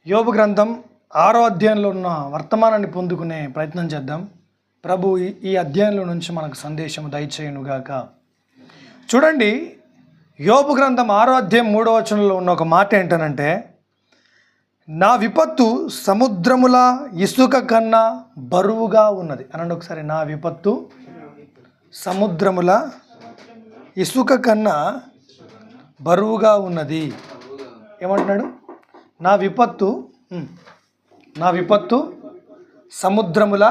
యోబు గ్రంథం 6వ అధ్యాయంలో ఉన్న వర్తమానాన్ని పొందుకునే ప్రయత్నం చేద్దాం. ప్రభు ఈ అధ్యాయంలో నుంచి మనకు సందేశం దయచేయునుగాక. చూడండి, యోబు గ్రంథం 6వ అధ్యాయం 3వ వచనంలో ఉన్న ఒక మాట ఏంటనంటే, నా విపత్తు సముద్రముల ఇసుక కన్నా బరువుగా ఉన్నది. అనండి ఒకసారి, నా విపత్తు సముద్రముల ఇసుక కన్నా బరువుగా ఉన్నది. ఏమంటున్నాడు? నా విపత్తు సముద్రముల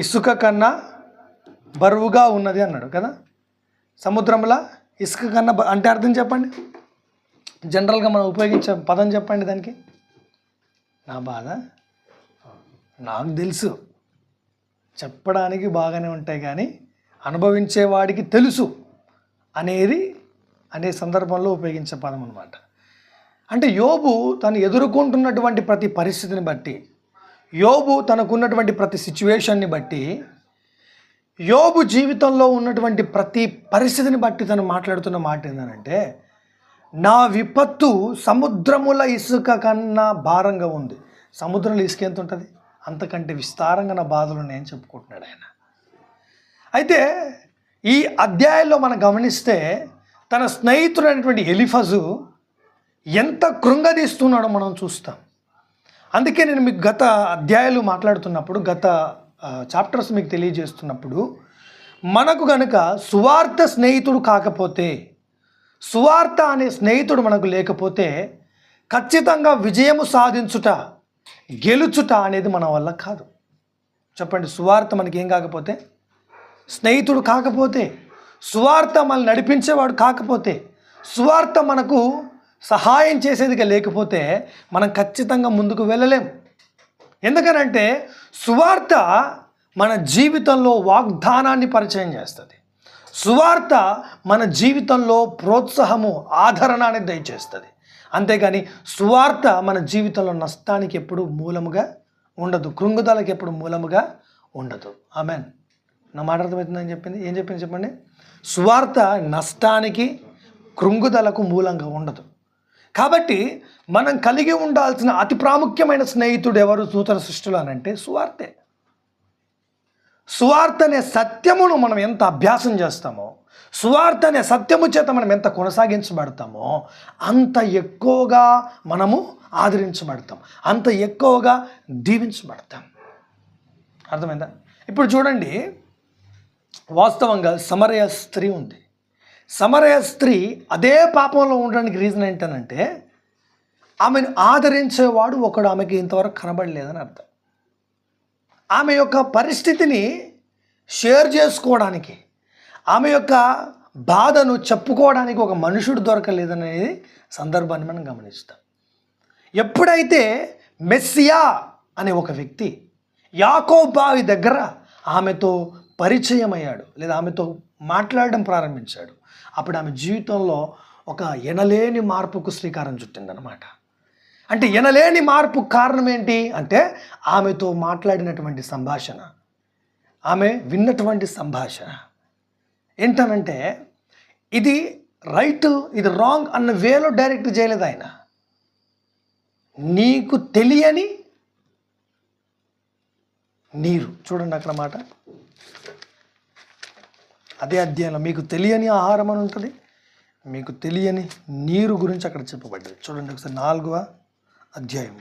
ఇసుక కన్నా బరువుగా ఉన్నది అన్నాడు కదా. సముద్రముల ఇసుక కన్నా అంటే అర్థం చెప్పండి. జనరల్గా మనం ఉపయోగించే పదం చెప్పండి దానికి. నా బాధ నాకు తెలుసు, చెప్పడానికి బాగానే ఉంటాయి కానీ అనుభవించేవాడికి తెలుసు అనే సందర్భంలో ఉపయోగించే పదం అన్నమాట. అంటే యోబు తను ఎదుర్కొంటున్నటువంటి ప్రతి పరిస్థితిని బట్టి, యోబు తనకున్నటువంటి ప్రతి సిచ్యువేషన్ని బట్టి, యోబు జీవితంలో ఉన్నటువంటి ప్రతి పరిస్థితిని బట్టి తను మాట్లాడుతున్న మాట ఏంటంటే, నా విపత్తు సముద్రముల ఇసుక కన్నా భారంగా ఉంది. సముద్రంలో ఇసుక ఎంత ఉంటుంది? అంతకంటే విస్తారంగా నా బాధలు ఉన్నాయని చెప్పుకుంటున్నాడు ఆయన. అయితే ఈ అధ్యాయంలో మనం గమనిస్తే తన స్నేహితుడైనటువంటి ఎలీఫజు ఎంత కృంగదీస్తున్నాడో మనం చూస్తాం. అందుకే నేను మీకు గత అధ్యాయాలు మాట్లాడుతున్నప్పుడు, గత చాప్టర్స్ మీకు తెలియజేస్తున్నప్పుడు, మనకు కనుక సువార్త స్నేహితుడు కాకపోతే, సువార్త అనే స్నేహితుడు మనకు లేకపోతే ఖచ్చితంగా విజయము సాధించుట, గెలుచుట అనేది మన వల్ల కాదు. చెప్పండి, సువార్త మనకి ఏం కాకపోతే, స్నేహితుడు కాకపోతే, సువార్త మనల్ని నడిపించేవాడు కాకపోతే, సువార్త మనకు సహాయం చేసేదిగా లేకపోతే మనం ఖచ్చితంగా ముందుకు వెళ్ళలేం. ఎందుకనంటే సువార్త మన జీవితంలో వాగ్దానాన్ని పరిచయం చేస్తుంది. సువార్త మన జీవితంలో ప్రోత్సాహము, ఆదరణ అనేది దయచేస్తుంది. అంతేగాని సువార్త మన జీవితంలో నష్టానికి ఎప్పుడు మూలముగా ఉండదు, కృంగుదలకి ఎప్పుడు మూలముగా ఉండదు. ఆమెన్. నా మాట అర్థమవుతుందని చెప్పింది. ఏం చెప్పింది చెప్పండి? సువార్త నష్టానికి, కృంగుదలకు మూలంగా ఉండదు. కాబట్టి మనం కలిగి ఉండాల్సిన అతి ప్రాముఖ్యమైన స్నేహితుడు ఎవరు నూతన సృష్టిలో అనంటే సువార్తే. సువార్త అనే సత్యమును మనం ఎంత అభ్యాసం చేస్తామో, సువార్త అనే సత్యము చేత మనం ఎంత కొనసాగించబడతామో అంత ఎక్కువగా మనము ఆదరించబడతాం, అంత ఎక్కువగా దీవించబడతాం. అర్థమైందా? ఇప్పుడు చూడండి, వాస్తవంగా సమరయ స్త్రీ ఉంది. సమరయ స్త్రీ అదే పాపంలో ఉండడానికి రీజన్ ఏంటనంటే, ఆమెను ఆదరించేవాడు ఒకడు ఆమెకి ఇంతవరకు కనబడలేదని అర్థం. ఆమె యొక్క పరిస్థితిని షేర్ చేసుకోవడానికి, ఆమె యొక్క బాధను చెప్పుకోవడానికి ఒక మనుషుడు దొరకలేదనేది సందర్భాన్ని మనం గమనిస్తాం. ఎప్పుడైతే మెస్సియా అనే ఒక వ్యక్తి యాకోబు బావి దగ్గర ఆమెతో పరిచయం అయ్యాడు, లేదా ఆమెతో మాట్లాడడం ప్రారంభించాడు, అప్పుడు ఆమె జీవితంలో ఒక ఎనలేని మార్పుకు శ్రీకారం చుట్టిందనమాట. అంటే ఎనలేని మార్పు కారణం ఏంటి అంటే, ఆమెతో మాట్లాడినటువంటి సంభాషణ, ఆమె విన్నటువంటి సంభాషణ. ఏంటనంటే, ఇది రైట్, ఇది రాంగ్ అన్న వేలో డైరెక్ట్ చేయలేదు ఆయన. నీకు తెలియని నీరు, చూడండి అక్కడ మాట, అదే అధ్యాయంలో మీకు తెలియని ఆహారం అని ఉంటుంది, మీకు తెలియని నీరు గురించి అక్కడ చెప్పబడ్డది. చూడండి ఒకసారి 4వ అధ్యాయం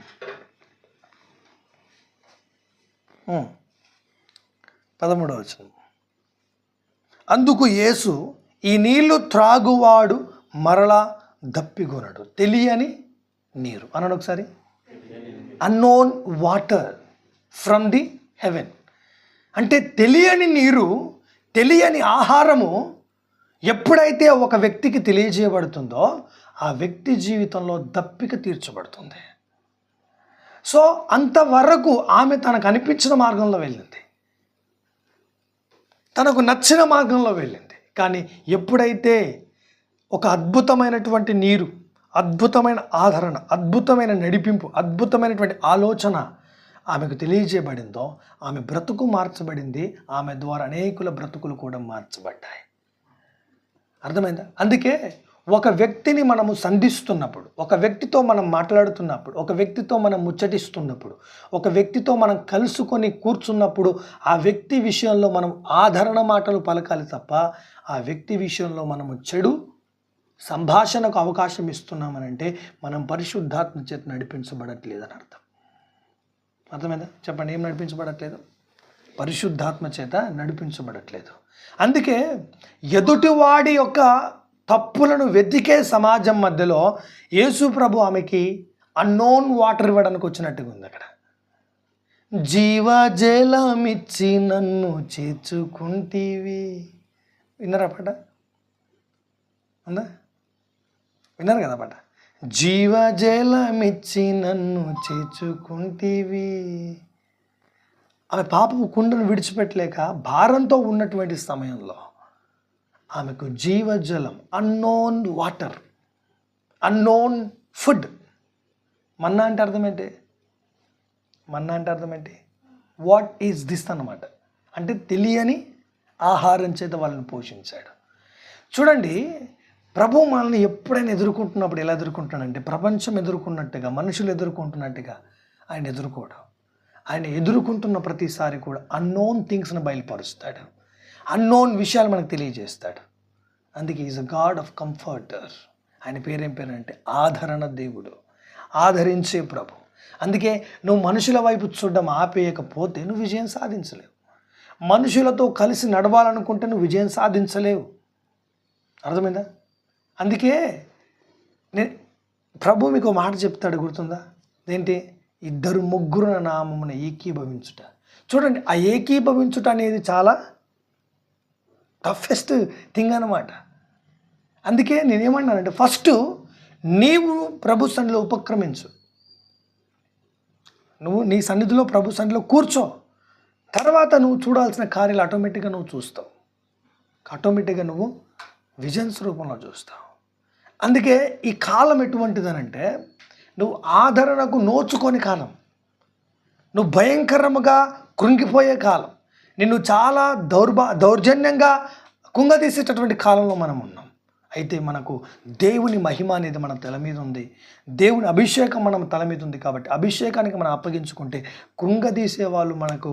13వ వచనం. అందుకు యేసు, ఈ నీళ్లు త్రాగువాడు మరలా దప్పిగొనడు. తెలియని నీరు అన్నాడు ఒకసారి. Unknown water from the haven. అంటే తెలియని నీరు, తెలియని ఆహారము ఎప్పుడైతే ఒక వ్యక్తికి తెలియజేయబడుతుందో ఆ వ్యక్తి జీవితంలో దప్పిక తీర్చబడుతుంది. సో అంతవరకు ఆమె తనకు అనిపించిన మార్గంలో వెళ్ళింది, తనకు నచ్చిన మార్గంలో వెళ్ళింది. కానీ ఎప్పుడైతే ఒక అద్భుతమైనటువంటి నీరు, అద్భుతమైన ఆదరణ, అద్భుతమైన నడిపింపు, అద్భుతమైనటువంటి ఆలోచన ఆమెకు తెలియజేయబడిందో ఆమె బ్రతుకు మార్చబడింది. ఆమె ద్వారా అనేకుల బ్రతుకులు కూడా మార్చబడ్డాయి. అర్థమైందా? అందుకే ఒక వ్యక్తిని మనము సంధిస్తున్నప్పుడు, ఒక వ్యక్తితో మనం మాట్లాడుతున్నప్పుడు, ఒక వ్యక్తితో మనం ముచ్చటిస్తున్నప్పుడు, ఒక వ్యక్తితో మనం కలుసుకొని కూర్చున్నప్పుడు ఆ వ్యక్తి విషయంలో మనం ఆదరణ మాటలు పలకాలి తప్ప ఆ వ్యక్తి విషయంలో మనము చెడు సంభాషణకు అవకాశం ఇస్తున్నామనంటే మనం పరిశుద్ధాత్మ చేత నడిపించబడట్లేదని అర్థం. అర్థమైందా? చెప్పండి, ఏం నడిపించబడట్లేదు? పరిశుద్ధాత్మ చేత నడిపించబడట్లేదు. అందుకే ఎదుటివాడి యొక్క తప్పులను వెతికే సమాజం మధ్యలో యేసు ప్రభు ఆమెకి అన్నోన్ వాటర్ ఇవ్వడానికి వచ్చినట్టుగా ఉంది. అక్కడ జీవజలమిచ్చి నన్ను చేర్చుకుంటేవి. విన్నారా పాట? ఉందా? విన్నారు కదా పాట? జీవజలమిచ్చి నన్ను చేర్చుకుంటేవి. ఆమె పాపపు కుండను విడిచిపెట్టలేక భారంతో ఉన్నటువంటి సమయంలో ఆమెకు జీవజలం, అన్నోన్ వాటర్, అన్నోన్ ఫుడ్. మన్నా అంటే అర్థం ఏంటి? మన్నా అంటే అర్థం ఏంటి? వాట్ ఈజ్ దిస్ అన్నమాట. అంటే తెలియని ఆహారం చేత వాళ్ళని పోషించాడు. చూడండి, ప్రభు మనల్ని ఎప్పుడైనా ఎదుర్కొంటున్నప్పుడు ఎలా ఎదుర్కొంటాడంటే ప్రపంచం ఎదుర్కొన్నట్టుగా, మనుషులు ఎదుర్కొంటున్నట్టుగా ఆయన ఎదుర్కోవడం. ఆయన ఎదుర్కొంటున్న ప్రతిసారి కూడా అన్నోన్ థింగ్స్ని బయలుపరుస్తాడు, అన్నోన్ విషయాలు మనకు తెలియజేస్తాడు. అందుకే is a God of comforter. ఆయన పేరేం పేరు అంటే ఆదరణ దేవుడు, ఆదరించే ప్రభు. అందుకే నువ్వు మనుషుల వైపు చూడడం ఆపేయకపోతే నువ్వు విజయం సాధించలేవు. మనుషులతో కలిసి నడవాలనుకుంటే నువ్వు విజయం సాధించలేవు. అర్థమైందా? అందుకే ప్రభు మీకు మాట చెప్తాడు, గుర్తుందా? ఏంటి? 2-3 నామమున ఏకీభవించుట. చూడండి, ఆ ఏకీభవించుట అనేది చాలా టఫెస్ట్ థింగ్ అన్నమాట. అందుకే నేనేమన్నానంటే ఫస్ట్ నీవు ప్రభు సన్నిధిలో ఉపక్రమించు. నువ్వు నీ సన్నిధిలో ప్రభు సన్నిధిలో కూర్చో. తర్వాత నువ్వు చూడాల్సిన కార్యాలు ఆటోమేటిక్గా నువ్వు చూస్తావు. ఆటోమేటిక్గా నువ్వు విజన్స్ రూపంలో చూస్తావు. అందుకే ఈ కాలం ఎటువంటిదనంటే నువ్వు ఆదరణకు నోచుకొని కాలం, నువ్వు భయంకరముగా కృంగిపోయే కాలం, నిన్ను చాలా దౌర్జన్యంగా కుంగదీసేటటువంటి కాలంలో మనం ఉన్నాం. అయితే మనకు దేవుని మహిమ అనేది మన తల మీద ఉంది, దేవుని అభిషేకం మన తల మీద ఉంది. కాబట్టి అభిషేకానికి మనం అప్పగించుకుంటే కృంగదీసే వాళ్ళు మనకు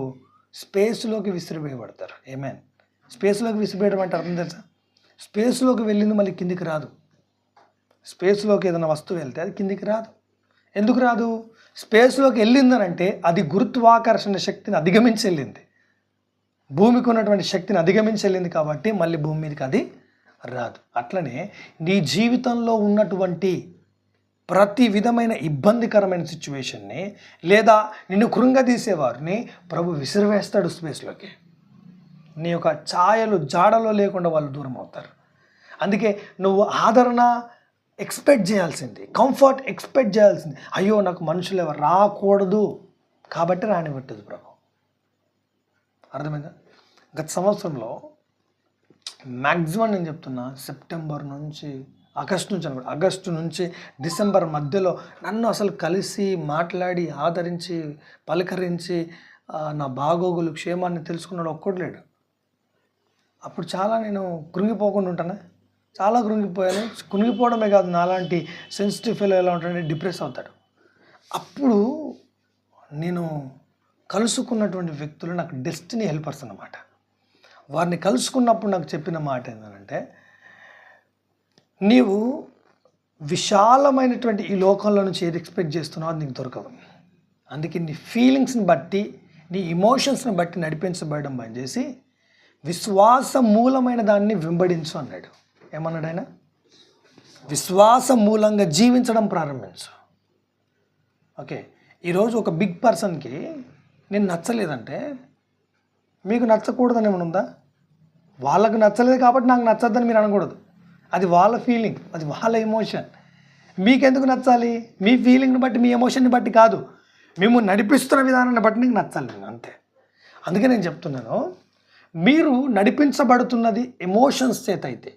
స్పేస్లోకి విసిరివేయబడతారు. ఏమేన్? స్పేస్లోకి విసిరివేయడం అంటే అర్థం తెలుసా? స్పేస్లోకి వెళ్ళింది మళ్ళీ కిందికి రాదు. స్పేస్లోకి ఏదైనా వస్తువు వెళ్తే అది కిందికి రాదు. ఎందుకు రాదు? స్పేస్లోకి వెళ్ళిందనంటే అది గురుత్వాకర్షణ శక్తిని అధిగమించి వెళ్ళింది, భూమికి ఉన్నటువంటి శక్తిని అధిగమించి వెళ్ళింది. కాబట్టి మళ్ళీ భూమి మీదకి అది రాదు. అట్లనే నీ జీవితంలో ఉన్నటువంటి ప్రతి విధమైన ఇబ్బందికరమైన సిచ్యువేషన్ని లేదా నిన్ను కృంగదీసేవారిని ప్రభు విసిరివేస్తాడు స్పేస్లోకి. నీ యొక్క ఛాయలు జాడలో లేకుండా వాళ్ళు దూరం అవుతారు. అందుకే నువ్వు ఆదరణ ఎక్స్పెక్ట్ చేయాల్సింది, కంఫర్ట్ ఎక్స్పెక్ట్ చేయాల్సింది. అయ్యో నాకు మనుషులు ఎవరు రాకూడదు కాబట్టి రానివ్వట్లేదు ప్రభు. అర్థమైందా? గత సంవత్సరంలో మ్యాక్సిమం నేను చెప్తున్నా సెప్టెంబర్ నుంచి ఆగస్టు నుంచి డిసెంబర్ మధ్యలో నన్ను అసలు కలిసి మాట్లాడి ఆదరించి పలకరించి నా బాగోగులు క్షేమాన్ని తెలుసుకున్నాడు ఒక్కడు లేడు. అప్పుడు చాలా నేను కృంగిపోకుండా ఉంటాను, చాలా కృంగిపోయాను. కృంగిపోవడమే కాదు, నాలాంటి సెన్సిటివ్ ఫీల్ ఎలా ఉంటాడంటే డిప్రెస్ అవుతాడు. అప్పుడు నేను కలుసుకున్నటువంటి వ్యక్తులు నాకు డెస్టినీ హెల్పర్స్ అన్నమాట. వారిని కలుసుకున్నప్పుడు నాకు చెప్పిన మాట ఏంటంటే, నీవు విశాలమైనటువంటి ఈ లోకంలో నుంచి ఏది ఎక్స్పెక్ట్ చేస్తున్నావు అది నీకు దొరకదు. అందుకే నీ ఫీలింగ్స్ని బట్టి, నీ ఇమోషన్స్ని బట్టి నడిపించబడడం బంద్ చేసి విశ్వాస మూలమైన దాన్ని వెంబడించు అన్నాడు. ఏమన్నాడు ఆయన? విశ్వాస మూలంగా జీవించడం ప్రారంభించు. ఓకే, ఈరోజు ఒక బిగ్ పర్సన్కి నేను నచ్చలేదంటే మీకు నచ్చకూడదని ఏమైనా ఉందా? వాళ్ళకు నచ్చలేదు కాబట్టి నాకు నచ్చద్దని మీరు అనకూడదు. అది వాళ్ళ ఫీలింగ్, అది వాళ్ళ ఎమోషన్. మీకెందుకు నచ్చాలి? మీ ఫీలింగ్ని బట్టి, మీ ఎమోషన్ని బట్టి కాదు, మేము నడిపిస్తున్న విధానాన్ని బట్టి నీకు నచ్చాలి, అంతే. అందుకే నేను చెప్తున్నాను, మీరు నడిపించబడుతున్నది ఎమోషన్స్ చేత అయితే,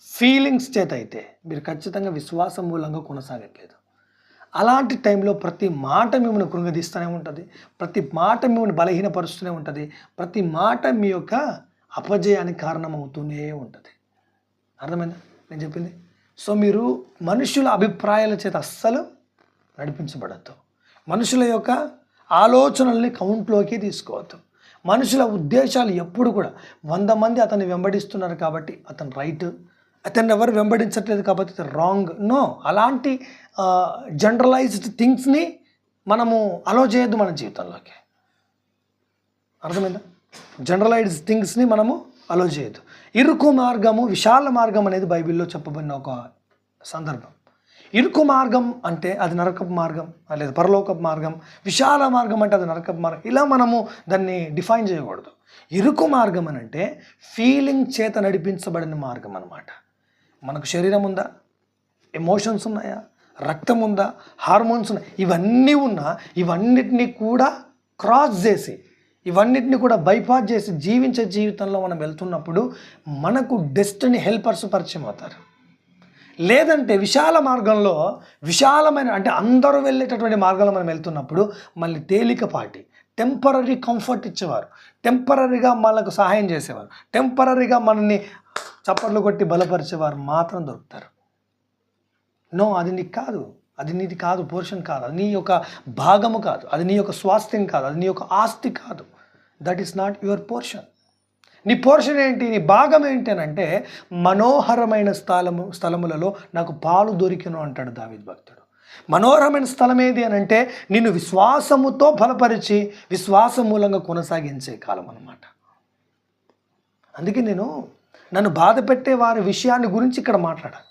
ఫీలింగ్స్ చేత అయితే మీరు ఖచ్చితంగా విశ్వాసం మూలంగా కొనసాగట్లేదు. అలాంటి టైంలో ప్రతి మాట మిమ్మల్ని కృంగదీస్తూనే ఉంటుంది, ప్రతి మాట మిమ్మల్ని బలహీనపరుస్తూనే ఉంటుంది, ప్రతి మాట మీ యొక్క అపజయానికి కారణమవుతూనే ఉంటుంది. అర్థమైందా నేను చెప్పింది? సో మీరు మనుషుల అభిప్రాయాల చేత అస్సలు నడిపించబడద్దు. మనుషుల యొక్క ఆలోచనల్ని కౌంట్లోకి తీసుకోవద్దు. మనుషుల ఉద్దేశాలు ఎప్పుడు కూడా 100 మంది అతన్ని వెంబడిస్తున్నారు కాబట్టి అతను రైట్, అతన్ని ఎవరు వెంబడించట్లేదు కాబట్టి అతను రాంగ్. నో, అలాంటి జనరలైజ్డ్ థింగ్స్ని మనము అలో చేయొద్దు మన జీవితంలోకి. అర్థమైందా? జనరలైజ్డ్ థింగ్స్ని మనము అలో చేయొద్దు. ఇరుకు మార్గము విశాల మార్గం అనేది బైబిల్లో చెప్పబడిన ఒక సందర్భం. ఇరుకు మార్గం అంటే అది నరకపు మార్గం, లేదా పరలోకపు మార్గం. విశాల మార్గం అంటే అది నరకపు మార్గం. ఇలా మనము దాన్ని డిఫైన్ చేయకూడదు. ఇరుకు మార్గం అని అంటే ఫీలింగ్ చేత నడిపించబడిన మార్గం అన్నమాట. మనకు శరీరం ఉందా, ఎమోషన్స్ ఉన్నాయా, రక్తం ఉందా, హార్మోన్స్ ఉన్నాయి, ఇవన్నీ ఉన్నా ఇవన్నిటినీ కూడా క్రాస్ చేసి, ఇవన్నిటిని కూడా బైపాస్ చేసి జీవించే జీవితంలో మనం వెళ్తున్నప్పుడు మనకు డెస్టినీ హెల్పర్స్ పరిచయం అవుతారు. లేదంటే విశాల మార్గంలో, విశాలమైన అంటే అందరూ వెళ్ళేటటువంటి మార్గంలో మనం వెళ్తున్నప్పుడు మళ్ళీ తేలికపాటి టెంపరీ కంఫర్ట్ ఇచ్చేవారు, టెంపరీగా మనకు సహాయం చేసేవారు, టెంపరీగా మనల్ని చప్పట్లు కొట్టి బలపరిచేవారు మాత్రం దొరుకుతారు. నో, అది నీకు కాదు, అది నీది కాదు, పోర్షన్ కాదు, అది నీ యొక్క భాగము కాదు, అది నీ యొక్క స్వాస్థ్యం కాదు, అది నీ యొక్క ఆస్తి కాదు. That is not your portion. నీ పోర్షన్ ఏంటి, నీ భాగం ఏంటి అని అంటే మనోహరమైన స్థలములలో నాకు పాలు దొరికెను అంటాడు దావీదు భక్తుడు. మనోహరమైన స్థలం ఏది అని అంటే నిన్ను విశ్వాసముతో బలపరిచి విశ్వాసం మూలంగా కొనసాగించే కాలం అన్నమాట. అందుకే నన్ను బాధ పెట్టే వారి విషయాన్ని గురించి ఇక్కడ మాట్లాడాను.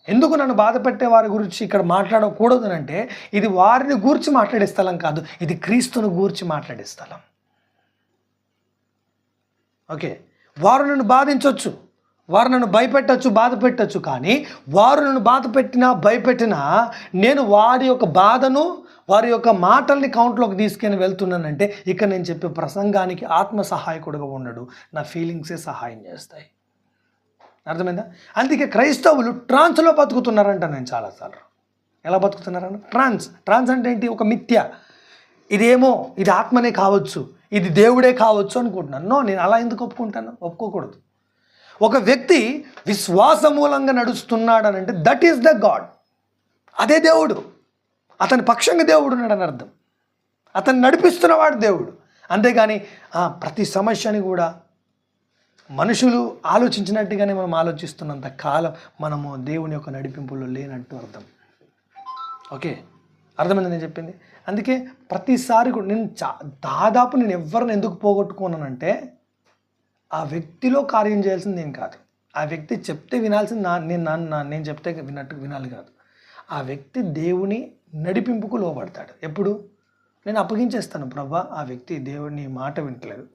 ఎందుకు నన్ను బాధ పెట్టే వారి గురించి ఇక్కడ మాట్లాడకూడదు అని అంటే ఇది వారిని గూర్చి మాట్లాడే స్థలం కాదు, ఇది క్రీస్తును గూర్చి మాట్లాడే స్థలం. ఓకే, వారు నన్ను బాధించవచ్చు, వారు నన్ను భయపెట్టచ్చు, బాధ పెట్టచ్చు, కానీ వారు నన్ను బాధ పెట్టినా భయపెట్టినా నేను వారి యొక్క బాధను, వారి యొక్క మాటల్ని కౌంట్లోకి తీసుకొని వెళ్తున్నానంటే ఇక నేను చెప్పే ప్రసంగానికి ఆత్మ సహాయకుడుగా ఉండడు, నా ఫీలింగ్సే సహాయం చేస్తాయి. అర్థమైందా? అందుకే క్రైస్తవులు ట్రాన్స్లో బతుకుతున్నారంట. నేను చాలాసార్లు ఎలా బతుకుతున్నారన్న ట్రాన్స్ అంటే ఏంటి? ఒక మిథ్య. ఇదేమో ఇది ఆత్మనే కావచ్చు, ఇది దేవుడే కావచ్చు అనుకుంటున్నాను. నో, నేను అలా ఎందుకు ఒప్పుకుంటాను? ఒప్పుకోకూడదు. ఒక వ్యక్తి విశ్వాసమూలంగా నడుస్తున్నాడు అని అంటే దట్ ఈస్ ద గాడ్, అదే దేవుడు. అతని పక్షంగా దేవుడు ఉన్నాడని అర్థం. అతను నడిపిస్తున్నవాడు దేవుడు. అంతేగాని ప్రతి సమస్యని కూడా మనుషులు ఆలోచించినట్టుగానే మనం ఆలోచిస్తున్నంత కాలం మనము దేవుని యొక్క నడిపింపులో లేనట్టు అర్థం. ఓకే, అర్థమైంది నేను చెప్పింది? అందుకే ప్రతిసారి కూడా దాదాపు నేను ఎవరిని ఎందుకు పోగొట్టుకున్నానంటే ఆ వ్యక్తిలో కార్యం చేయాల్సింది నేను కాదు, ఆ వ్యక్తి చెప్తే వినాల్సింది నేను చెప్తే వినాలి కాదు. ఆ వ్యక్తి దేవుని నడిపింపుకు లోబడతాడు. ఎప్పుడు నేను అప్పగించేస్తాను, ప్రభా ఆ వ్యక్తి దేవుని మాట వింటలేదు,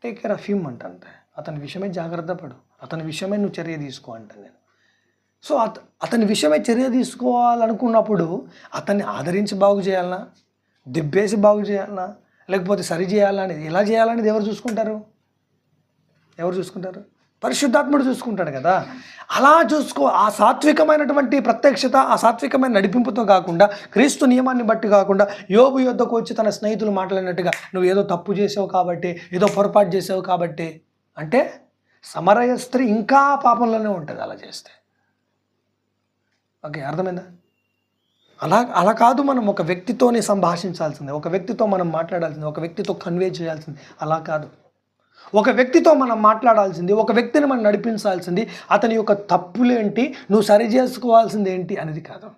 టేక్ కేర్ ఆఫ్ హిమ్ అంటాను. అతని విషయమే జాగ్రత్త పడు, అతని విషయమే నువ్వు చర్య తీసుకో అంటాను నేను. సో అతని విషయమే చర్య తీసుకోవాలనుకున్నప్పుడు అతన్ని ఆదరించి బాగు చేయాలన్నా, దెబ్బేసి బాగు చేయాలన్నా, లేకపోతే సరి చేయాలనేది ఎలా చేయాలనేది ఎవరు చూసుకుంటారు? పరిశుద్ధాత్ముడు చూసుకుంటాడు కదా. అలా ఆ సాత్వికమైనటువంటి ప్రత్యక్షత, ఆ సాత్వికమైన నడిపింపుతో కాకుండా, క్రీస్తు నియమాన్ని బట్టి కాకుండా, యోబు యొద్దకు వచ్చి తన స్నేహితులు మాట్లాడినట్టుగా నువ్వు ఏదో తప్పు చేసావు కాబట్టి, ఏదో పొరపాటు చేసావు కాబట్టి అంటే సమరయ స్త్రీ ఇంకా పాపంలోనే ఉంటుంది అలా చేస్తే. ఓకే, అర్థమైందా? అలా కాదు మనం ఒక వ్యక్తితోనే సంభాషించాల్సిందే, ఒక వ్యక్తితో మనం మాట్లాడాల్సింది, ఒక వ్యక్తితో కన్వే చేయాల్సింది. అలా కాదు, ఒక వ్యక్తితో మనం మాట్లాడాల్సింది, ఒక వ్యక్తిని మనం నడిపించాల్సింది, అతని యొక్క తప్పులేంటి, నువ్వు సరి చేసుకోవాల్సింది ఏంటి అనేది కాదు.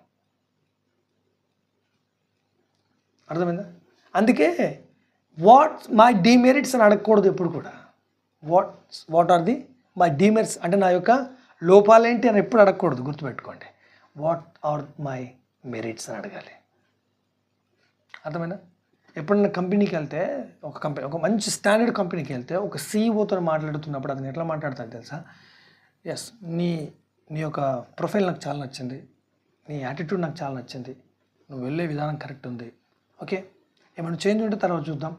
అర్థమైందా? అందుకే వాట్స్ మై డిమెరిట్స్ అని అడగకూడదు ఎప్పుడు కూడా. What are the my demerits అంటే నా యొక్క లోపాలేంటి అని ఎప్పుడు అడగకూడదు, గుర్తుపెట్టుకోండి. వాట్ ఆర్ మై మెరిట్స్ అని అడగాలి. అర్థమైనా? ఎప్పుడన్నా కంపెనీకి వెళ్తే ఒక మంచి స్టాండర్డ్ కంపెనీకి వెళ్తే ఒక సీఈఓతో మాట్లాడుతున్నప్పుడు అతను ఎట్లా మాట్లాడతాడు తెలుసా? ఎస్, నీ యొక్క ప్రొఫైల్ నాకు చాలా నచ్చింది, నీ యాటిట్యూడ్ నాకు చాలా నచ్చింది, నువ్వు వెళ్ళే విధానం కరెక్ట్ ఉంది, ఓకే ఏమైనా చేంజ్ ఉంటే తర్వాత చూద్దాం,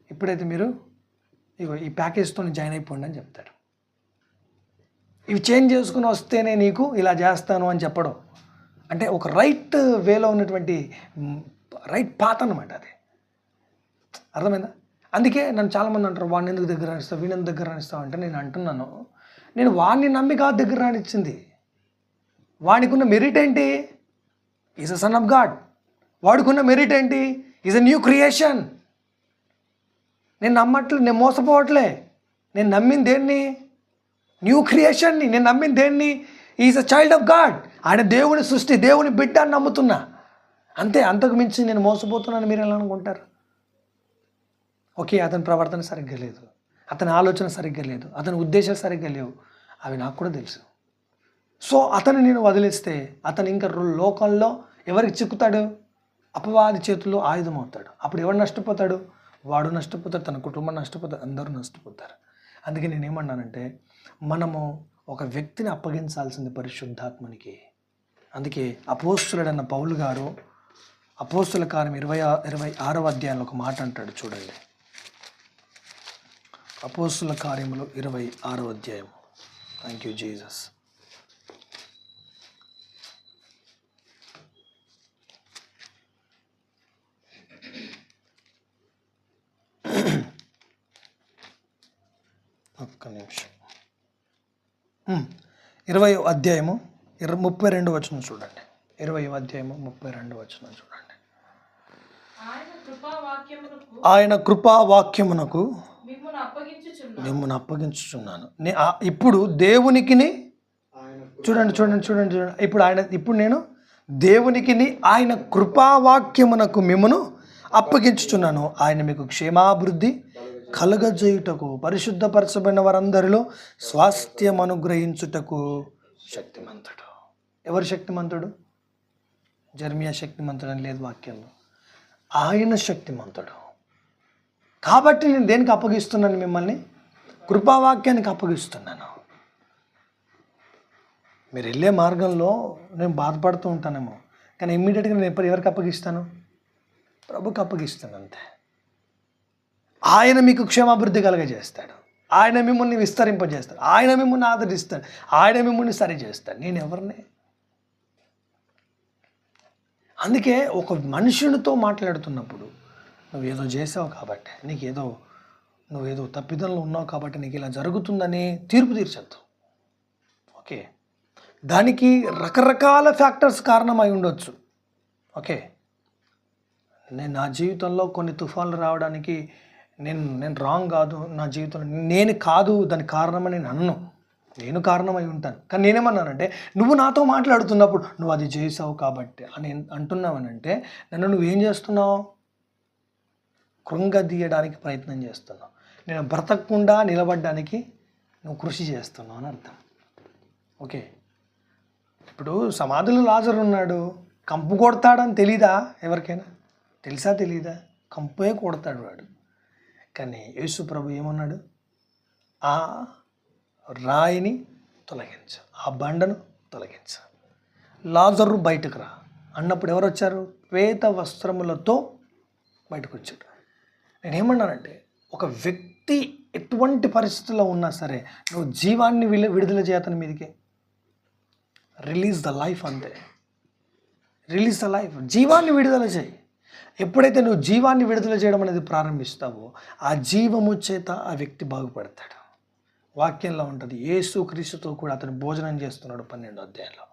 ఇప్పుడైతే మీరు ఈ ప్యాకేజ్తో జాయిన్ అయిపోండి అని చెప్తాడు. ఇవి చేంజ్ చేసుకుని వస్తేనే నీకు ఇలా చేస్తాను అని చెప్పడం అంటే ఒక రైట్ వేలో ఉన్నటువంటి రైట్ పాత్ అన్నమాట అది. అర్థమైందా? అందుకే నన్ను చాలామంది అంటారు, వాడిని ఎందుకు దగ్గర రాణిస్తావు, వీడిని ఎందుకు దగ్గర రాణిస్తావు అంటే నేను అంటున్నాను, నేను వాడిని నమ్మి కాదు దగ్గర రానిచ్చింది, వాడికున్న మెరిట్ ఏంటి? Is a son of God. వాడుకున్న మెరిట్ ఏంటి? Is a new creation. నేను మోసపోవట్లే. నేను నమ్మిన దేన్ని? న్యూ క్రియేషన్ని. నేను నమ్మిన దేన్ని? Is a child of God. ఆయన దేవుని సృష్టి, దేవుని బిడ్డ అని నమ్ముతున్నా. అంతే. అంతకు మించి నేను మోసపోతున్నాను మీరు ఎలా అనుకుంటారు? ఓకే, అతని ప్రవర్తన సరిగ్గా లేదు, అతని ఆలోచన సరిగ్గా లేదు, అతని ఉద్దేశాలు సరిగ్గా లేవు, అవి నాకు కూడా తెలుసు. సో అతను నేను వదిలేస్తే అతను ఇంకా లోకంలో ఎవరికి చిక్కుతాడు? అపవాది చేతుల్లో ఆయుధం అవుతాడు. అప్పుడు ఎవరు నష్టపోతాడు? వాడు నష్టపోతాడు, తన కుటుంబం నష్టపోతాడు, అందరూ నష్టపోతారు. అందుకే నేనేమన్నానంటే మనము ఒక వ్యక్తిని అప్పగించాల్సింది పరిశుద్ధాత్మనికి. అందుకే అపోస్తులుడన్న పౌలు గారు అపోస్తుల కార్యం 26వ అధ్యాయంలో ఒక మాట అంటాడు, చూడండి. అపోస్తుల కార్యములు 26వ అధ్యాయం. Thank you Jesus. ఒక్క నిమిషం. 20వ అధ్యాయము 32వ వచనం చూడండి. 20వ అధ్యాయము 32వ వచనం చూడండి. ఆయన కృపావాక్యమునకు మిమ్మల్ని అప్పగించుచున్నాను. ఇప్పుడు దేవునికిని చూడండి. ఇప్పుడు నేను దేవునికిని ఆయన కృపావాక్యమునకు మిమ్మను అప్పగించుచున్నాను. ఆయన మీకు క్షేమాభివృద్ధి కలగజేయుటకు, పరిశుద్ధపరచబడిన వారందరిలో స్వాస్థ్యం అనుగ్రహించుటకు శక్తిమంతుడు. ఎవరు శక్తిమంతుడు? జెర్మియా శక్తిమంతుడు అని లేదు వాక్యంలో. ఆయన శక్తిమంతుడు. కాబట్టి నేను దేనికి అప్పగిస్తున్నాను? మిమ్మల్ని కృపావాక్యానికి అప్పగిస్తున్నాను. మీరు వెళ్ళే మార్గంలో నేను బాధపడుతూ ఉంటానేమో, కానీ ఇమ్మీడియట్గా నేను ఎవరికి అప్పగిస్తాను? ప్రభుకి అప్పగిస్తాను, అంతే. ఆయన మీకు క్షేమాభివృద్ధి కలగజేస్తాడు. ఆయన మిమ్మల్ని విస్తరింపజేస్తాడు. ఆయన మిమ్మల్ని ఆదరిస్తాడు. ఆయన మిమ్మల్ని సరి చేస్తాడు. నేను ఎవరిని? అందుకే ఒక మనుషునితో మాట్లాడుతున్నప్పుడు నువ్వేదో చేసావు కాబట్టి, నువ్వేదో తప్పిదంలో ఉన్నావు కాబట్టి నీకు ఇలా జరుగుతుందని తీర్పు తీర్చొద్దు. ఓకే, దానికి రకరకాల ఫ్యాక్టర్స్ కారణమై ఉండొచ్చు. ఓకే, నా జీవితంలో కొన్ని తుఫాన్లు రావడానికి నేను రాంగ్ కాదు. నా జీవితంలో నేను కాదు దానికి కారణమని నేను అన్ను. నేను కారణమై ఉంటాను. కానీ నేనేమన్నానంటే నువ్వు నాతో మాట్లాడుతున్నప్పుడు నువ్వు అది చేసావు కాబట్టి అని అంటున్నావనంటే నన్ను నువ్వేం చేస్తున్నావు? కృంగదీయడానికి ప్రయత్నం చేస్తున్నావు. నేను బ్రతకకుండా నిలబడడానికి నువ్వు కృషి చేస్తున్నావు అని అర్థం. ఓకే, ఇప్పుడు సమాధిలో లాజరు ఉన్నాడు. కంపు కొడతాడని తెలీదా? ఎవరికైనా తెలుసా? తెలీదా? కంపే కొడతాడు వాడు. కానీ యేసు ప్రభు ఏమన్నాడు? ఆ రాయిని తొలగించు, ఆ బండను తొలగించు, లాజరు బయటకు రా అన్నప్పుడు ఎవరు వచ్చారు? శ్వేత వస్త్రములతో బయటకు వచ్చాడు. నేనేమన్నానంటే ఒక వ్యక్తి ఎటువంటి పరిస్థితుల్లో ఉన్నా సరే నువ్వు జీవాన్ని విడుదల చేయతని మీదకి రిలీజ్ ద లైఫ్, అంతే. రిలీజ్ ద లైఫ్, జీవాన్ని విడుదల చేయి. ఎప్పుడైతే నువ్వు జీవాన్ని విడుదల చేయడం అనేది ప్రారంభిస్తావో ఆ జీవము చేత ఆ వ్యక్తి బాగుపడతాడు. వాక్యంలో ఉంటుంది, యేసుక్రీస్తుతో కూడా అతను భోజనం చేస్తున్నాడు 12వ అధ్యాయంలో.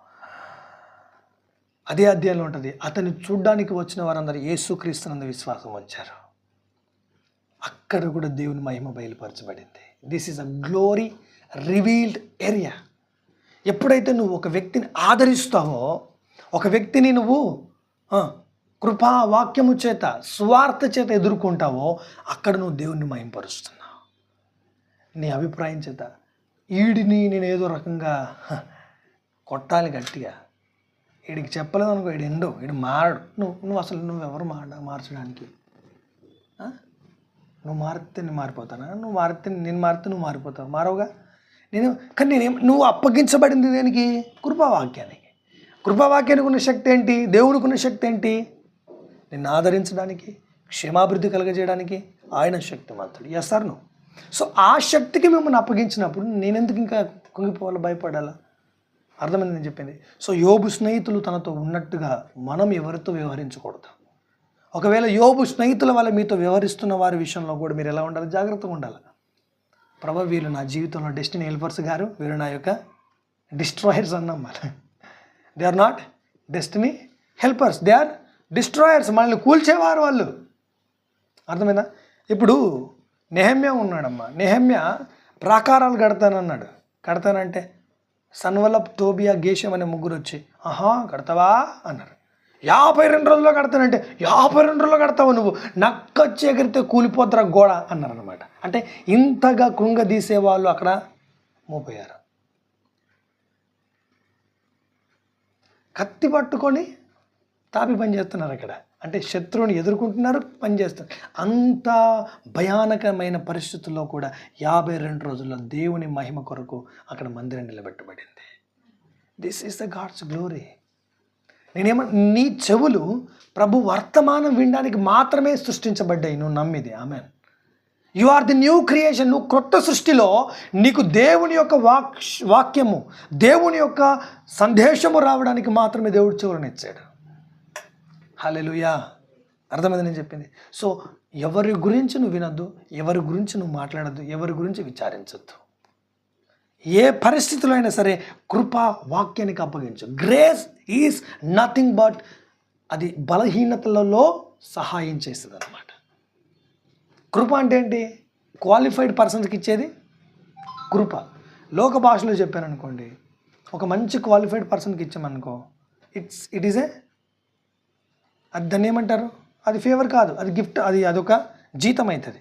అదే అధ్యాయంలో ఉంటుంది, అతన్ని చూడ్డానికి వచ్చిన వారందరూ యేసుక్రీస్తునందు విశ్వాసం వచ్చారు. అక్కడ కూడా దేవుని మహిమ బయలుపరచబడింది. This is a glory revealed area. ఎప్పుడైతే నువ్వు ఒక వ్యక్తిని ఆదరిస్తావో, ఒక వ్యక్తిని నువ్వు కృపా వాక్యము చేత సువార్త చేత ఎదుర్కొంటావో అక్కడ నువ్వు దేవుణ్ణి మహింపరుస్తున్నావు. నీ అభిప్రాయం చేత వీడిని నేను ఏదో రకంగా కొట్టాలి గట్టిగా, వీడికి చెప్పలేదు అనుకో, వీడు మారడు. నువ్వెవరు మార్చడానికి? నువ్వు మారితే నేను మారిపోతానా? నేను మారితే నువ్వు మారిపోతావు? మారవుగా. కానీ నువ్వు అప్పగించబడింది దేనికి? కృపావాక్యానికి. కృపావాక్యానికి ఉన్న శక్తి ఏంటి? దేవునికి ఉన్న శక్తి ఏంటి? నిన్ను ఆదరించడానికి, క్షేమాభివృద్ధి కలగజేయడానికి ఆయన శక్తిమంతుడు. Yes are no? సో ఆ శక్తికి మిమ్మల్ని అప్పగించినప్పుడు నేనెందుకు ఇంకా కుంగిపోవాలో, భయపడాలా? అర్థమైంది నేను చెప్పింది. సో యోబు స్నేహితులు తనతో ఉన్నట్టుగా మనం ఎవరితో వ్యవహరించకూడదు. ఒకవేళ యోబు స్నేహితుల వల్ల మీతో వ్యవహరిస్తున్న వారి విషయంలో కూడా మీరు ఎలా ఉండాలి? జాగ్రత్తగా ఉండాలి. వీళ్ళు నా జీవితంలో డెస్టినీ హెల్పర్స్ గారు, వీరు నా యొక్క డిస్ట్రాయర్స్ అన్నాం. They are not destiny helpers, they are destroyers. మనల్ని కూల్చేవారు వాళ్ళు. అర్థమైందా? ఇప్పుడు నెహమ్యా ఉన్నాడమ్మా. నెహమ్యా ప్రాకారాలు కడతానన్నాడు. కడతానంటే సన్వలప్, తోబియా, గేషం అనే ముగ్గురు వచ్చి కడతావా అన్నారు. 52 రోజుల్లో కడతానంటే 52 రోజుల్లో కడతావు నువ్వు, నక్కచ్చి ఎగిరితే కూలిపోతారా గోడ అన్నారు అనమాట. అంటే ఇంతగా కృంగదీసే వాళ్ళు అక్కడ మోపోయారు. కత్తి పట్టుకొని తాపి పని చేస్తున్నారు అక్కడ. అంటే శత్రువుని ఎదుర్కొంటున్నారు, పనిచేస్తున్నారు. అంత భయానకమైన పరిస్థితుల్లో కూడా 52 రోజుల్లో దేవుని మహిమ కొరకు అక్కడ మందిరం నిలబెట్టబడింది. This is the God's glory. నీ చెవులు ప్రభు వర్తమానం వినడానికి మాత్రమే సృష్టించబడ్డాయి. నువ్వు నమ్మిది. Amen. You are the new creation. నువ్వు క్రొత్త సృష్టిలో నీకు దేవుని యొక్క వాక్యము, దేవుని యొక్క సందేశము రావడానికి మాత్రమే దేవుడు చెవులను ఇచ్చాడు. హల్లెలూయా. అర్థమైంది నేను చెప్పింది? సో ఎవరి గురించి నువ్వు వినొద్దు, ఎవరి గురించి నువ్వు మాట్లాడద్దు, ఎవరి గురించి విచారించద్దు. ఏ పరిస్థితిలో అయినా సరే కృపా వాక్యానికి అప్పగించు. గ్రేస్ ఈజ్ నథింగ్ బట్, అది బలహీనతలలో సహాయం చేస్తుంది అన్నమాట. కృప అంటే ఏంటి? క్వాలిఫైడ్ పర్సన్స్కి ఇచ్చేది కృప. లోక భాషలో చెప్పాను అనుకోండి, ఒక మంచి క్వాలిఫైడ్ పర్సన్కి ఇచ్చామనుకో, ఇట్ ఈజ్ అది దాన్ని ఏమంటారు? అది ఫేవర్ కాదు, అది గిఫ్ట్, అదొక జీతం అవుతుంది.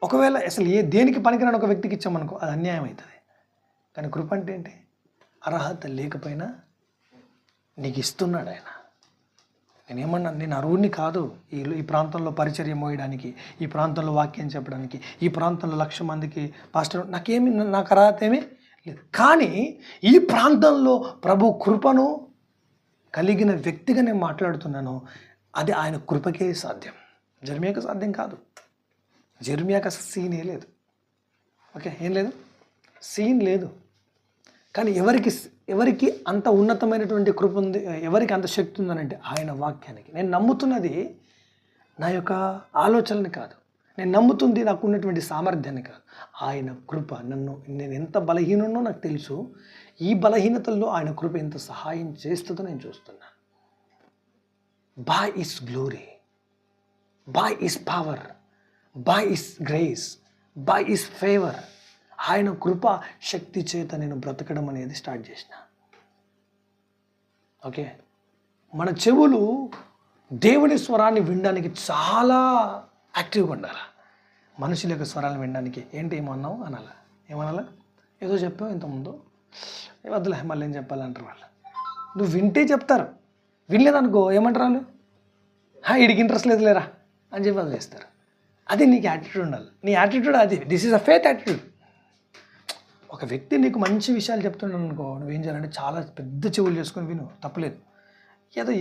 ఒకవేళ అసలు దేనికి పనికిరాని ఒక వ్యక్తికి ఇచ్చామనుకో, అది అన్యాయం అవుతుంది. కానీ కృప అంటే ఏంటి? అర్హత లేకపోయినా నీకు ఇస్తున్నాడు ఆయన. నేనేమన్నాను? నేను అర్హుడిని కాదు ఈ ప్రాంతంలో పరిచర్య మోయడానికి, ఈ ప్రాంతంలో వాక్యం చెప్పడానికి, ఈ ప్రాంతంలో 1,00,000 మందికి పాస్టర్, నాకు అర్హత ఏమీ లేదు. కానీ ఈ ప్రాంతంలో ప్రభు కృపను కలిగిన వ్యక్తిగా నేను మాట్లాడుతున్నాను. అది ఆయన కృపకే సాధ్యం, జెర్మియాకు సాధ్యం కాదు. జెర్మియాకు అసలు సీనే లేదు. ఓకే, ఏం లేదు, సీన్ లేదు. కానీ ఎవరికి అంత ఉన్నతమైనటువంటి కృప ఉంది, ఎవరికి అంత శక్తి ఉందనంటే ఆయన వాక్యానికి. నేను నమ్ముతున్నది నా యొక్క ఆలోచనని కాదు, నేను నమ్ముతుంది నాకు ఉన్నటువంటి సామర్థ్యాన్ని కాదు, ఆయన కృప. నేను ఎంత బలహీననో నాకు తెలుసు. ఈ బలహీనతల్లో ఆయన కృప ఎంత సహాయం చేస్తుందో నేను చూస్తున్నాను. By is glory, by is power, by is grace, by is favour, ఆయన కృప శక్తి చేత నేను బ్రతకడం అనేది స్టార్ట్ చేసిన. ఓకే, మన చెవులు దేవుని స్వరాన్ని వినడానికి చాలా యాక్టివ్గా ఉండాలి. మనుషుల యొక్క స్వరాన్ని వినడానికి ఏమన్నావు అనాలా, ఏమనాలా? ఏదో చెప్పావు ఇంతకుముందు, వద్దులే మళ్ళీ ఏం చెప్పాలంటారు వాళ్ళు. నువ్వు వింటే చెప్తారు, వినలేదనుకో ఏమంటారు వాళ్ళు? వీడికి ఇంట్రెస్ట్ లేదు లేరా అని చెప్పి వదిలేస్తారు. అది నీకు యాటిట్యూడ్ ఉండాలి. నీ యాటిట్యూడ్ అది. This is a faith attitude. ఒక వ్యక్తి నీకు మంచి విషయాలు చెప్తున్నాడు అనుకో, నువ్వేం చేయాలంటే చాలా పెద్ద చెవులు చేసుకొని విను, తప్పలేదు. ఏదో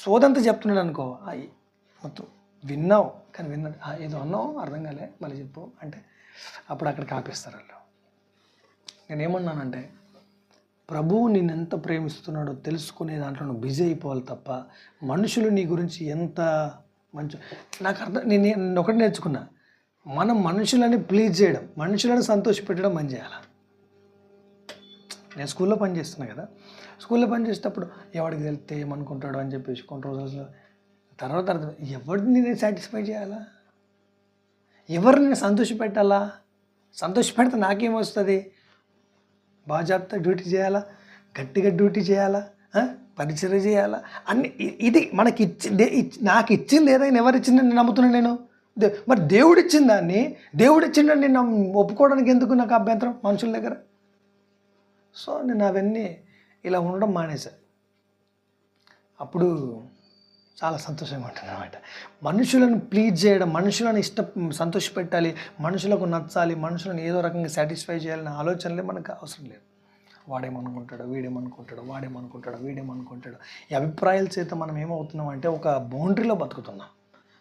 సోదంతా చెప్తున్నాడు అనుకో, మొత్తం విన్నావు కానీ ఏదో అన్నావు అర్థం కాలే, మళ్ళీ చెప్పు అంటే అప్పుడు అక్కడికి ఆపేస్తారు వాళ్ళు. నేనేమన్నానంటే, ప్రభువు నిన్ను ఎంత ప్రేమిస్తున్నాడో తెలుసుకునే దాంట్లో నువ్వు బిజీ అయిపోవాలి తప్ప మనుషులు నీ గురించి ఎంత మంచి. నాకు అర్థం, నేను ఒకటి నేర్చుకున్నా, మనం మనుషులని ప్లీజ్ చేయడం, మనుషులను సంతోషపెట్టడం మనం చేయాలి. నేను స్కూల్లో పనిచేస్తున్నా కదా, స్కూల్లో పనిచేసేటప్పుడు ఎవరికి వెళ్తే ఏమనుకుంటాడు అని చెప్పేసి కొన్ని రోజులు తర్వాత అర్థం, ఎవరిని నేను సాటిస్ఫై చేయాలా, ఎవరిని నేను సంతోషపెట్టాలా? సంతోషపెడితే నాకేమొస్తుంది? బాజాబ్తా డ్యూటీ చేయాలా, గట్టిగా డ్యూటీ చేయాలా, పరిచర్య చేయాలా, అన్ని. ఇది మనకి నాకు ఇచ్చింది ఏదైనా ఎవరు ఇచ్చిందని నేను నమ్ముతున్నాను నేను. మరి దేవుడు ఇచ్చిన దాన్ని, దేవుడు ఇచ్చిందని నేను ఒప్పుకోవడానికి ఎందుకు నాకు అభ్యంతరం మనుషుల దగ్గర? సో నేను అవన్నీ ఇలా ఉండడం మానేసా. అప్పుడు చాలా సంతోషంగా ఉంటుంది అన్నమాట. మనుషులను ప్లీజ్ చేయడం, మనుషులను సంతోషపెట్టాలి, మనుషులకు నచ్చాలి, మనుషులను ఏదో రకంగా సాటిస్ఫై చేయాలనే ఆలోచనలే మనకు అవసరం లేదు. వాడేమనుకుంటాడు, వీడేమనుకుంటాడు. ఈ అభిప్రాయాల చేత మనం ఏమవుతున్నాం అంటే ఒక బౌండరీలో బతుకుతున్నాం.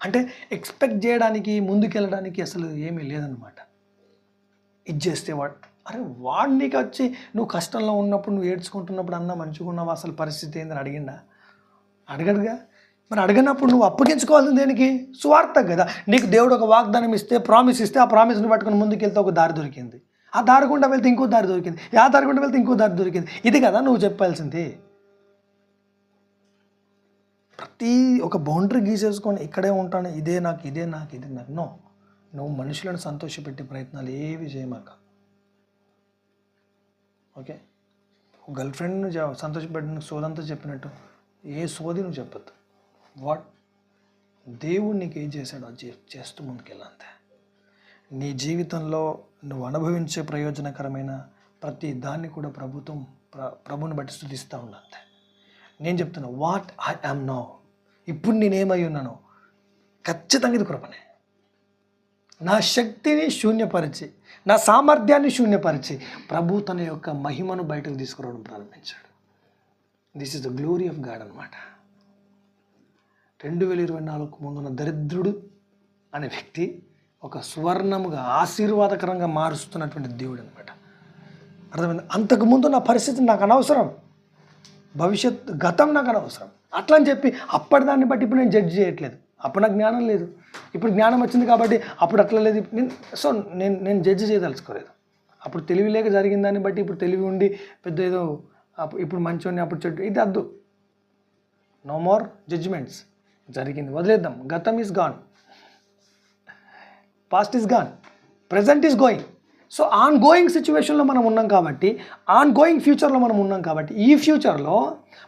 అంటే ఎక్స్పెక్ట్ చేయడానికి, ముందుకెళ్ళడానికి అసలు ఏమీ లేదనమాట. ఇది చేస్తే వాడు నీకు వచ్చి నువ్వు కష్టంలో ఉన్నప్పుడు, నువ్వు ఏడ్చుకుంటున్నప్పుడు, అన్న మంచిగా ఉన్నావు, అసలు పరిస్థితి ఏందని అడగడుగా. మరి అడగనప్పుడు నువ్వు అప్పగించుకోవాల్సింది దేనికి? సువార్త కదా. నీకు దేవుడు ఒక వాగ్దానం ఇస్తే, ప్రామిస్ ఇస్తే, ఆ ప్రామిస్ని పట్టుకుని ముందుకెళ్తే ఒక దారి దొరికింది, ఆ దారి గుండా వెళ్తే ఇంకో దారి దొరికింది, ఆ దారి గుండా వెళ్తే ఇంకో దారి దొరికింది. ఇది కదా నువ్వు చెప్పాల్సింది. ప్రతి ఒక బౌండరీ గీసేసుకొని ఇక్కడే ఉంటాను, ఇదే నాకు, ఇదే నాకు, ఇదే నాకు. నో, నువ్వు మనుషులను సంతోషపెట్టే ప్రయత్నాలు ఏవి చేయమాక. ఓకే, గర్ల్ ఫ్రెండ్ను సంతోషపెట్టిన సోదంతా చెప్పినట్టు ఏ సోది నువ్వు చెప్పద్దు. వాట్ దేవుడు నీకు ఏం చేశాడో అది చేస్తూ ముందుకెళ్ళంతే. నీ జీవితంలో నువ్వు అనుభవించే ప్రయోజనకరమైన ప్రతి దాన్ని కూడా ప్రభుని బట్టి స్తుతిస్తూ ఉండంతే. నేను చెప్తున్నా, వాట్ ఐ యామ్ నౌ, ఇప్పుడు నేనేమై ఉన్నానో ఖచ్చితంగా ఇది కృపనే. నా శక్తిని శూన్యపరిచి, నా సామర్థ్యాన్ని శూన్యపరిచి ప్రభు తన యొక్క మహిమను బయటకు తీసుకురావడం ప్రారంభించాడు. This is the glory of God అనమాట. 2024 ముందున్న దరిద్రుడు అనే వ్యక్తి ఒక సువర్ణముగా ఆశీర్వాదకరంగా మారుస్తున్నటువంటి దేవుడు అనమాట. అర్థమైంది? అంతకుముందు నా పరిస్థితి నాకు అనవసరం, గతం నాకు అనవసరం. అట్లా అని చెప్పి అప్పటి దాన్ని బట్టి ఇప్పుడు నేను జడ్జి చేయట్లేదు. అప్పుడు నాకు జ్ఞానం లేదు, ఇప్పుడు జ్ఞానం వచ్చింది కాబట్టి అప్పుడు అట్లా లేదు. నేను జడ్జి చేయదలుచుకోలేదు. అప్పుడు తెలివి లేక జరిగిన దాన్ని బట్టి ఇప్పుడు తెలివి ఉండి పెద్ద ఏదో ఇప్పుడు మంచోని అప్పుడు చెట్టు, ఇది వద్దు. No more judgements. జరిగింది వదిలేద్దాం. గతం is gone, past is gone, present is going. So on going సిచ్యువేషన్లో మనం ఉన్నాం కాబట్టి, ఆన్ గోయింగ్ ఫ్యూచర్లో మనం ఉన్నాం కాబట్టి, ఈ ఫ్యూచర్లో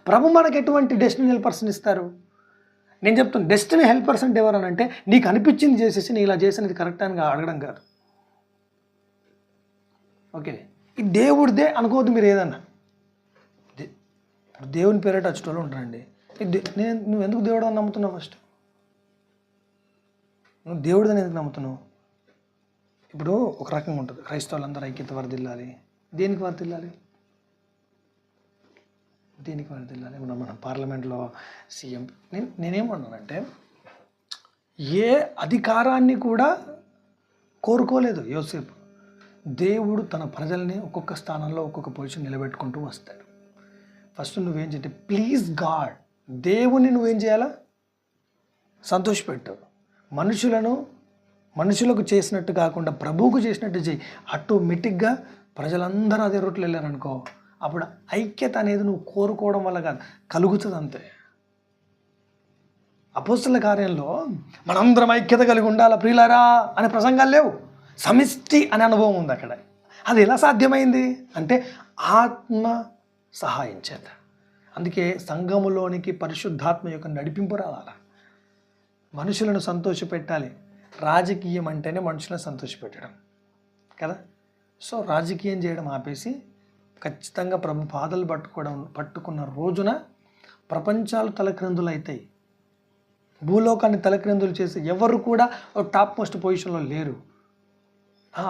ప్రభు మనకు ఎటువంటి డెస్టినీ హెల్పర్స్ని ఇస్తారు? నేను చెప్తాను, డెస్టినీ హెల్పర్స్ అంటే ఎవరు అని అంటే, నీకు అనిపించింది చేసేసి నేను ఇలా చేసినది కరెక్ట్ అని అడగడం కాదు. ఓకే, ఈ దేవుడిదే అనుకోవద్దు మీరు ఏదన్నా. దేవుని పేరేట వచ్చేటోళ్ళు ఉంటారండి. నువ్వు ఎందుకు దేవుడు అని నమ్ముతున్నావు? ఫస్ట్ నువ్వు దేవుడిదని ఎందుకు నమ్ముతున్నావు? ఇప్పుడు ఒక రకంగా ఉంటుంది, క్రైస్తవులందరూ ఐక్యత వర్ధిల్లాలి. దేనికి వర్ధిల్లాలి? దేనికి వర్ధిల్లాలి? మన పార్లమెంట్లో సీఎం, నేనేమన్నానంటే, ఏ అధికారాన్ని కూడా కోరుకోలేదు యోసేపు. దేవుడు తన ప్రజల్ని ఒక్కొక్క స్థానంలో ఒక్కొక్క పొజిషన్ నిలబెట్టుకుంటూ వస్తాడు. ఫస్ట్ నువ్వేం చేయాలి? ప్లీజ్ గాడ్, దేవుని నువ్వేం చేయాలా? సంతోషపెట్టు. మనుషులకు చేసినట్టు కాకుండా ప్రభువుకు చేసినట్టు చేయి. ఆటోమేటిక్గా ప్రజలందరూ అదే రూట్లో వెళ్ళారనుకో, అప్పుడు ఐక్యత అనేది నువ్వు కోరుకోవడం వల్ల కాదు, కలుగుతుంది అంతే. అపోస్తల కార్యంలో మనందరం ఐక్యత కలిగి ఉండాలా ప్రియులారా అనే ప్రసంగాలు లేవు. సమిష్టి అనే అనుభవం ఉంది అక్కడ. అది ఎలా సాధ్యమైంది అంటే ఆత్మ సహాయం చేత. అందుకే సంఘములోనికి పరిశుద్ధాత్మ యొక్క నడిపింపు రావాలా. మనుషులను సంతోషపెట్టాలి. రాజకీయం అంటేనే మనుషులను సంతోషపెట్టడం కదా. సో రాజకీయం చేయడం ఆపేసి ఖచ్చితంగా ప్రభు పాదాలు పట్టుకున్న రోజున ప్రపంచాలు తలక్రిందులు అవుతాయి. భూలోకాన్ని తలక్రిందులు చేసి ఎవరు కూడా ఒక టాప్ మోస్ట్ పొజిషన్లో లేరు.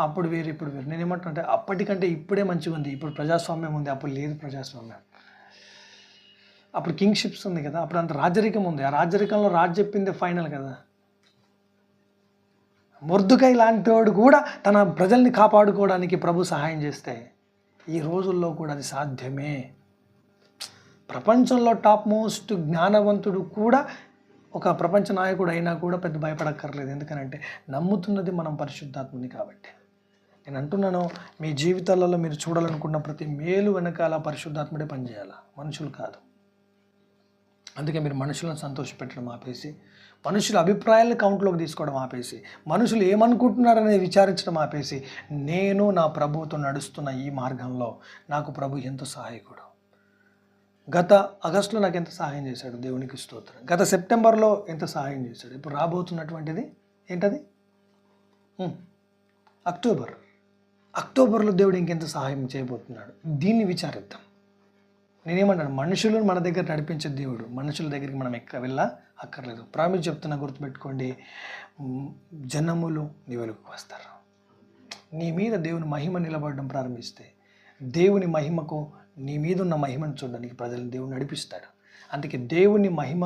అప్పుడు వేరు, ఇప్పుడు వేరు. నేనేమంటున్నా, అప్పటికంటే ఇప్పుడే మంచిగా ఉంది. ఇప్పుడు ప్రజాస్వామ్యం ఉంది, అప్పుడు లేదు ప్రజాస్వామ్యం. అప్పుడు కింగ్షిప్స్ ఉంది కదా, అప్పుడు అంత రాజరికం ఉంది. ఆ రాజరికంలో రాజు చెప్పింది ఫైనల్ కదా. మొర్దుకై లాంటి వాడు కూడా తన ప్రజల్ని కాపాడుకోవడానికి ప్రభు సహాయం చేస్తే ఈ రోజుల్లో కూడా అది సాధ్యమే. ప్రపంచంలో టాప్ మోస్ట్ జ్ఞానవంతుడు కూడా ఒక ప్రపంచ నాయకుడు అయినా కూడా పెద్ద భయపడక్కర్లేదు. ఎందుకనంటే నమ్ముతున్నది మనం పరిశుద్ధాత్మని కాబట్టి. నేను అంటున్నాను, మీ జీవితాలలో మీరు చూడాలనుకున్న ప్రతి మేలు వెనకాల పరిశుద్ధాత్ముడే పనిచేయాలి, మనుషులు కాదు. అందుకే మీరు మనుషులను సంతోషపెట్టడం ఆపేసి, మనుషుల అభిప్రాయాలను కౌంట్లోకి తీసుకోవడం ఆపేసి, మనుషులు ఏమనుకుంటున్నారనేది విచారించడం ఆపేసి, నేను నా ప్రభువుతో నడుస్తున్న ఈ మార్గంలో నాకు ప్రభు ఎంతో సహాయకుడు. గత ఆగస్టులో నాకు ఎంత సహాయం చేశాడు, దేవునికి స్తోత్రం. గత సెప్టెంబర్లో ఎంత సహాయం చేశాడు. ఇప్పుడు రాబోతున్నటువంటిది ఏంటది? అక్టోబర్లో దేవుడు ఇంకెంత సహాయం చేయబోతున్నాడు. దీన్ని విచారిద్దాం. నేనేమన్నాను, మనుషులను మన దగ్గర నడిపించే దేవుడు, మనుషుల దగ్గరికి మనం అక్కర్లేదు. ప్రామిస్ చెప్తున్నా, గుర్తుపెట్టుకోండి, జనములు నీ వెలుగుకు వస్తారు. నీ మీద దేవుని మహిమ నిలబడడం ప్రారంభిస్తే, దేవుని మహిమకు నీ మీద ఉన్న మహిమను చూడడానికి ప్రజలను దేవుడు నడిపిస్తాడు. అందుకే దేవుని మహిమ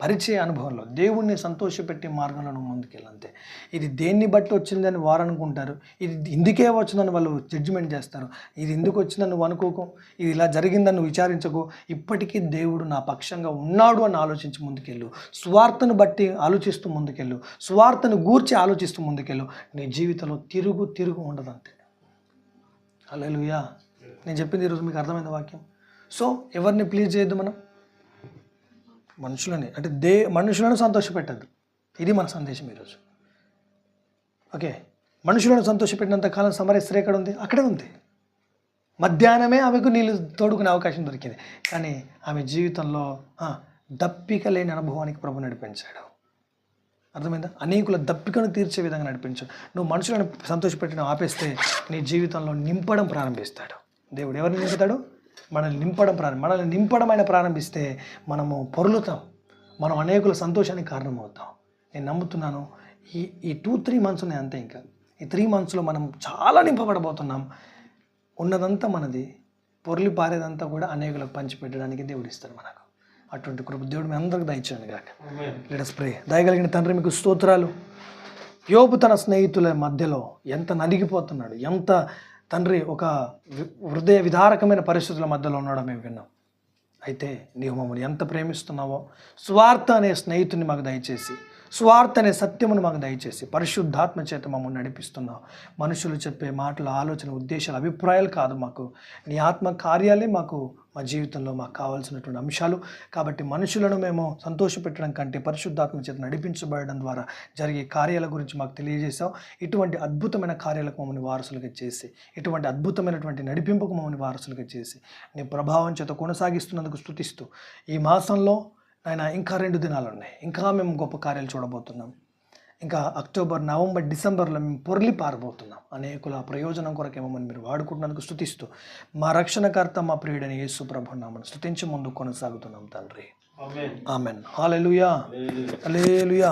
పరిచయ అనుభవంలో, దేవుణ్ణి సంతోషపెట్టే మార్గంలో నువ్వు ముందుకెళ్ళంతే. ఇది దేన్ని బట్టి వచ్చిందని వారు అనుకుంటారు, ఇది ఇందుకే వచ్చిందని వాళ్ళు జడ్జిమెంట్ చేస్తారు. ఇది ఎందుకు వచ్చిందని నువ్వు అనుకోకు, ఇది ఇలా జరిగిందని నువ్వు విచారించకు. ఇప్పటికీ దేవుడు నా పక్షంగా ఉన్నాడు అని ఆలోచించి ముందుకెళ్ళు. స్వార్థను బట్టి ఆలోచిస్తూ ముందుకెళ్ళు, స్వార్థను గూర్చి ఆలోచిస్తూ ముందుకెళ్ళు. నీ జీవితంలో తిరుగు ఉండదు అంతే. హల్లెలూయా. నేను చెప్పింది ఈరోజు మీకు అర్థమైన వాక్యం. సో ఎవరిని ప్లీజ్ చేయొద్దు మనం. మనుషులని అంటే మనుషులను సంతోషపెట్టద్దు. ఇది మన సందేశం ఈరోజు. ఓకే, మనుషులను సంతోషపెట్టినంత కాలం సమరయ స్త్రీ ఎక్కడ ఉంది? అక్కడే ఉంది. మధ్యాహ్నమే ఆమెకు నీళ్ళు తోడుకునే అవకాశం దొరికింది, కానీ ఆమె జీవితంలో దప్పిక లేని అనుభవానికి ప్రభు నడిపించాడు. అర్థమైందా? అనేకుల దప్పికను తీర్చే విధంగా నడిపించాడు. నువ్వు మనుషులను సంతోషపెట్టడం ఆపేస్తే నీ జీవితంలో నింపడం ప్రారంభిస్తాడు దేవుడు. ఎవరిని నింపుతాడు? మనల్ని నింపడం ఆయన ప్రారంభిస్తే మనము పొరులుతాం, మనం అనేకుల సంతోషానికి కారణమవుతాం. నేను నమ్ముతున్నాను ఈ 2-3 మంత్స్ ఉన్నాయి అంతే. ఇంకా ఈ 3 మంత్స్లో మనం చాలా నింపబడబోతున్నాం. ఉన్నదంతా మనది, పొర్లి పారేదంతా కూడా అనేకులకు పంచిపెట్టడానికి దేవుడు ఇస్తాడు మనకు. అటువంటి కృప దేవుడు మీ అందరికి దయచేయండి గాక. Let us pray. దయగలిగిన తండ్రి మీకు స్తోత్రాలు. యోబు తన స్నేహితుల మధ్యలో ఎంత నలిగిపోతున్నాడు, ఎంత తండ్రి ఒక హృదయ విదారకమైన పరిస్థితుల మధ్యలో ఉన్నాడో మేము విన్నాం. అయితే నీవు మమ్మల్ని ఎంత ప్రేమిస్తున్నావో, స్వార్థ అనే స్నేహితుని మాకు దయచేసి, స్వార్థ అనే సత్యమును మాకు దయచేసి, పరిశుద్ధాత్మ చేత మమ్మల్ని నడిపిస్తున్నావు. మనుషులు చెప్పే మాటలు, ఆలోచన, ఉద్దేశాలు, అభిప్రాయాలు కాదు మాకు, నీ ఆత్మ కార్యాలే మాకు మా జీవితంలో మాకు కావాల్సినటువంటి అంశాలు. కాబట్టి మనుషులను మేము సంతోషపెట్టడం కంటే పరిశుద్ధాత్మ చేత నడిపించబడడం ద్వారా జరిగే కార్యాల గురించి మాకు తెలియజేశావు. ఇటువంటి అద్భుతమైన కార్యాలకు మమ్మల్ని వారసులుగా చేసి, ఇటువంటి అద్భుతమైనటువంటి నడిపింపుకు మమ్మల్ని వారసులుగా చేసి, నీ ప్రభావం చేత కొనసాగిస్తున్నందుకు స్తుతిస్తూ, ఈ మాసంలో ఆయన ఇంకా 2 దినాలు ఉన్నాయి. ఇంకా మేము గొప్ప కార్యాలు చూడబోతున్నాం. ఇంకా అక్టోబర్, నవంబర్, డిసెంబర్లో మేము పొర్లి పారబోతున్నాం. అనేకుల ప్రయోజనం కొరకే మమ్మల్ని మీరు వాడుకుంటున్నందుకు స్తుతిస్తూ, మా రక్షణకర్త మా ప్రియుడైన యేసు ప్రభువు నామమున స్తుతించి ముందుకు కొనసాగుతున్నాం తండ్రి. ఆమేన్. హల్లెలూయా. హల్లెలూయా.